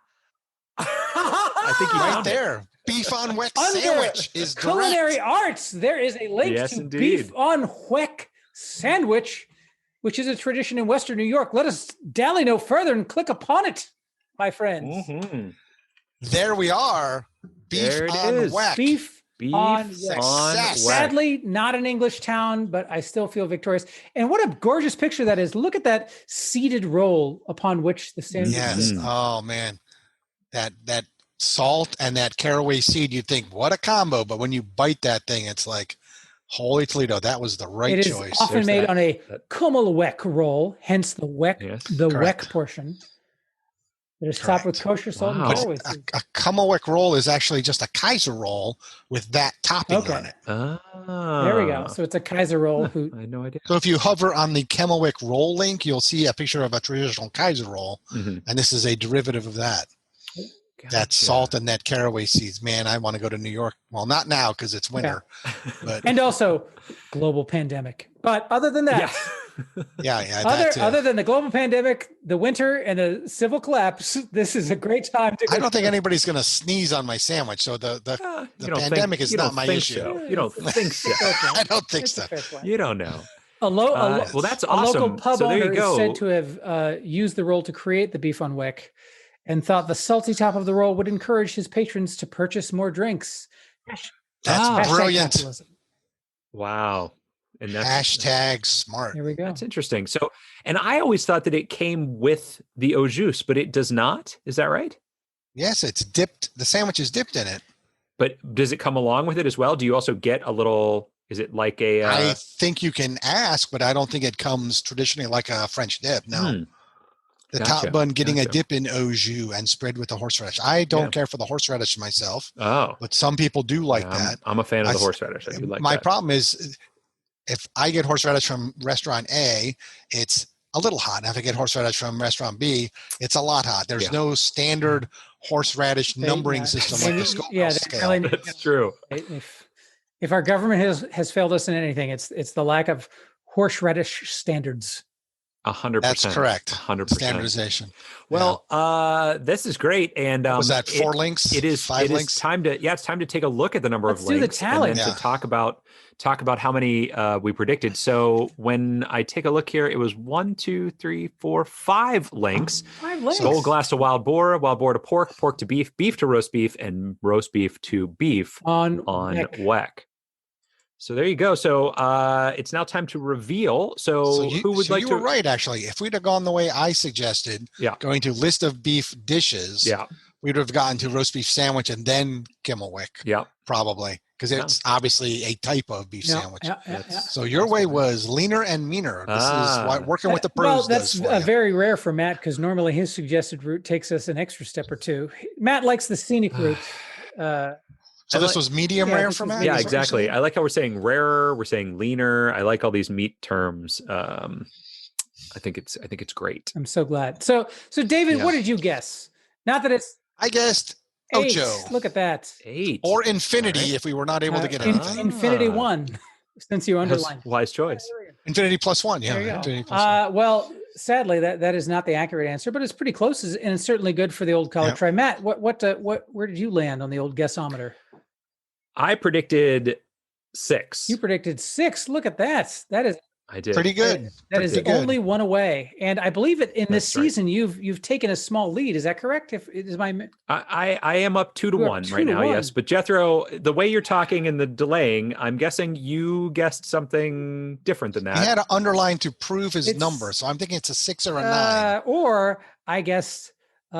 think right there. Beef on Weck sandwich is culinary direct. arts. There is a link to beef on Weck sandwich, which is a tradition in Western New York. Let us dally no further and click upon it, my friends. Mm-hmm. There we are. Beef on Weck. Beef on Weck. Sadly, not an English town, but I still feel victorious. And what a gorgeous picture that is. Look at that seeded roll upon which the sandwich is. Yes. Oh, man. That salt and that caraway seed, you'd think, what a combo. But when you bite that thing, it's like, holy Toledo, that was the right choice. It is often made on a Kummel Weck roll, hence the Weck, Weck portion. It is topped with kosher salt and caraway seed. A Kummel Weck roll is actually just a Kaiser roll with that topping on it. There we go. So it's a Kaiser roll. I had no idea. So if you hover on the Kummel Weck roll link, you'll see a picture of a traditional Kaiser roll, and this is a derivative of that. Gotcha. That salt and that caraway seeds. Man, I want to go to New York. Well, not now because it's winter. But and also global pandemic. But other than that, Yeah. Other than the global pandemic, the winter, and the civil collapse, this is a great time to go. I don't think anybody's going to sneeze on my sandwich. So the pandemic is not my issue. So. You don't think so. I don't think so. You don't know. Well, that's a awesome. local pub so there owner you go. is said to have used the roll to create the beef on Weck and thought the salty top of the roll would encourage his patrons to purchase more drinks. That's brilliant. Capitalism. Wow. And that's hashtag smart. Here we go. That's interesting. So, and I always thought that it came with the au jus, but it does not. Is that right? Yes, it's dipped. The sandwich is dipped in it. But does it come along with it as well? Do you also get a little, is it like a... I think you can ask, but I don't think it comes traditionally like a French dip. No. The top bun getting a dip in au jus and spread with the horseradish. I don't care for the horseradish myself. Oh. But some people do like that. I'm a fan of the horseradish. I do like my that. problem is if I get horseradish from restaurant A, it's a little hot. And if I get horseradish from restaurant B, it's a lot hot. There's no standard horseradish numbering system like the Scoville scale. That's true. If our government has failed us in anything, it's the lack of horseradish standards. 100%. That's correct. 100%. Standardization. Well, this is great. And was that 4 links? It is 5 links. It's time to take a look at the number of links. Let's do the tally. And then to talk about how many we predicted. So when I take a look here, it was 1, 2, 3, 4, 5 links. 5 links. Whole glass to wild boar to pork, pork to beef, beef to roast beef, and roast beef to beef on Weck. So there you go. So it's now time to reveal. So who would like to? You were right, actually. If we'd have gone the way I suggested, going to list of beef dishes, we'd have gotten to roast beef sandwich and then Kimmelwick. Yeah, probably, because it's obviously a type of beef sandwich. So your way right. was leaner and meaner. This is why working with the pros. Well, that's very rare for Matt, because normally his suggested route takes us an extra step or two. Matt likes the scenic route. So this was medium rare for Matt? Yeah, exactly. I like how we're saying rarer, we're saying leaner. I like all these meat terms. I think it's great. I'm so glad. So David, what did you guess? Not that it's I guessed 8. Ocho. Look at that. 8. Or infinity if we were not able to get anything. Infinity 1, since you underlined. Wise choice. Infinity +1, yeah. Infinity +1. Well, sadly, that is not the accurate answer, but it's pretty close, and it's certainly good for the old college try. Matt, where did you land on the old guessometer? I predicted 6. You predicted 6. Look at that. That is I did pretty good. That is only one away, and I believe it in this season. You've taken a small lead. Is that correct? If it is I am up 2-1 right now. 1. Yes, but Jethro, the way you're talking and the delaying, I'm guessing you guessed something different than that. He had to underline to prove his number, so I'm thinking it's a 6 or a 9. Or I guessed 5.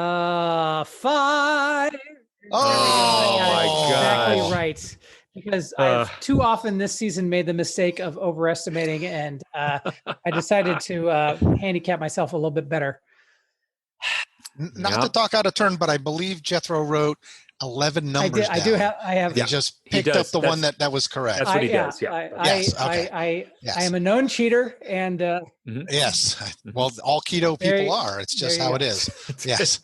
Oh my God! Exactly God. Right. Because I've too often this season made the mistake of overestimating, and I decided to handicap myself a little bit better. Not to talk out of turn, but I believe Jethro wrote 11 numbers down. I have. He just picked up the one that was correct. That's what he does. Yeah. I am a known cheater, and yes. Well, all keto people are. It's just how it is. Yes.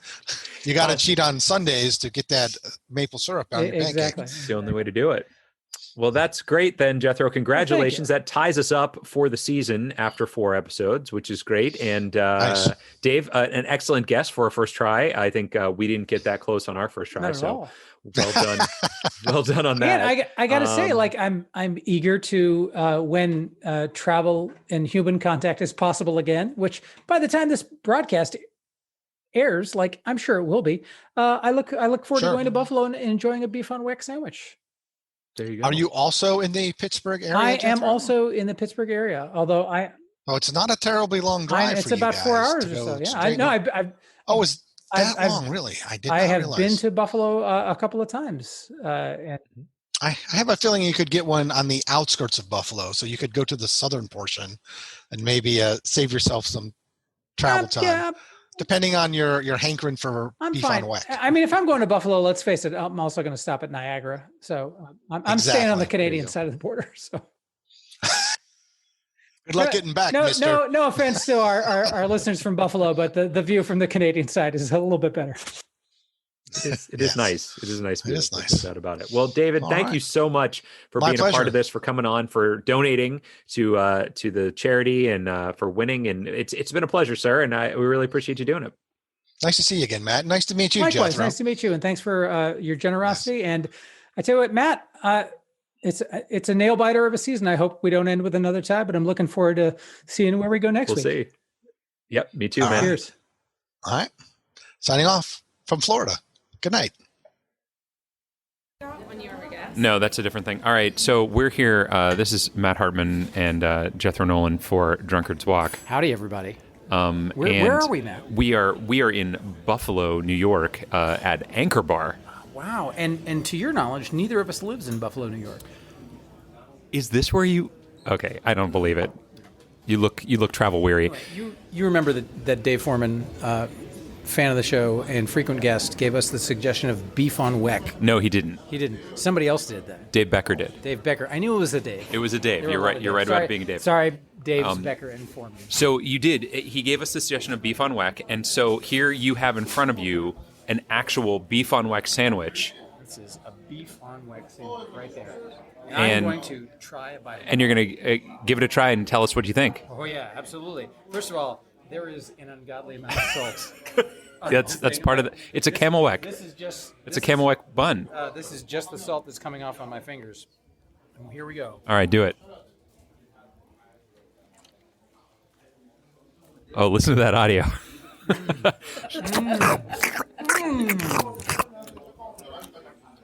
You got to cheat on Sundays to get that maple syrup on your pancake. It's the only way to do it. Well, that's great then, Jethro. Congratulations. That ties us up for the season after 4 episodes, which is great. And nice. Dave, an excellent guess for a first try. I think we didn't get that close on our first try. Not at so all. Well done. Well done on that. Man, I got to say, I'm eager to when travel and human contact is possible again, which by the time this broadcast airs, I'm sure it will be. I look forward to going to Buffalo and enjoying a beef on Weck sandwich. There you go. Are you also in the Pittsburgh area? I am also in the Pittsburgh area, although it's not a terribly long drive. It's about 4 hours or so. Yeah, I know. Is that long? Really? I have been to Buffalo a couple of times. And I have a feeling you could get one on the outskirts of Buffalo, so you could go to the southern portion and maybe save yourself some travel time. Yeah. Depending on your hankering for beef on Weck. I mean, if I'm going to Buffalo, let's face it, I'm also going to stop at Niagara. So I'm staying on the Canadian side of the border. So good luck getting back, mister. No offense to our listeners from Buffalo, but the view from the Canadian side is a little bit better. It is nice. It is nice. It is nice. No doubt about it. Well, David, thank you so much for being pleasure. a part of this, for coming on, for donating to the charity, and for winning. And it's been a pleasure, sir. And we really appreciate you doing it. Nice to see you again, Matt. Nice to meet you, Likewise, Jethro. nice to meet you, and thanks for your generosity. Yes. And I tell you what, Matt, it's a nail biter of a season. I hope we don't end with another tie, but I'm looking forward to seeing where we go next week. We'll see. Yep, me too, man. Cheers. All right. Signing off from Florida. Good night. No, that's a different thing. All right, so we're here. This is Matt Hartman and Jethro Nolan for Drunkard's Walk. Howdy, everybody. Where are we now? We are in Buffalo, New York, at Anchor Bar. Wow, and to your knowledge, neither of us lives in Buffalo, New York. Is this where you? Okay, I don't believe it. You look travel weary. You remember that Dave Foreman, fan of the show and frequent guest, gave us the suggestion of beef on Weck. No, he didn't. He didn't. Somebody else did that. Dave Becker did. Dave Becker. I knew it was a Dave. It was a Dave. You're right. You're right about it being a Dave. Sorry, Dave's Becker and Foreman. So you did. He gave us the suggestion of beef on Weck, and so here you have in front of you an actual beef on Weck sandwich. This is a beef on Weck sandwich right there. And I'm going to try a bite. And you're going to give it a try and tell us what you think. Oh yeah, absolutely. First of all, there is an ungodly amount of salt. That's part of the. It's a Camel Weck. It's a Camel Weck bun. This is just the salt that's coming off on my fingers. And here we go. All right, do it. Oh, listen to that audio.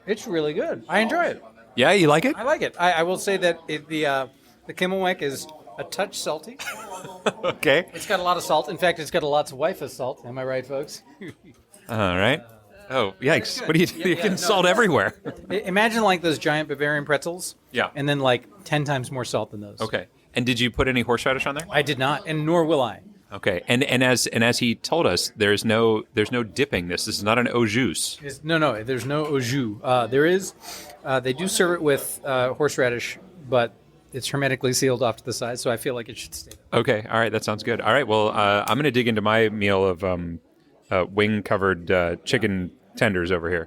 It's really good. I enjoy it. Yeah, you like it? I like it. I will say that the Camel Weck is a touch salty. Okay. It's got a lot of salt. In fact, it's got a lots of wife of salt. Am I right, folks? All right. Oh, yikes. What do you do? You're getting salt everywhere. Imagine like those giant Bavarian pretzels. Yeah. And then like 10 times more salt than those. Okay. And did you put any horseradish on there? I did not, and nor will I. Okay. And as he told us, there's no dipping this. This is not an au jus. No, there's no au jus. There is. They do serve it with horseradish, but it's hermetically sealed off to the side, so I feel like it should stay there. Okay. All right. That sounds good. All right. Well, I'm going to dig into my meal of wing-covered chicken tenders over here.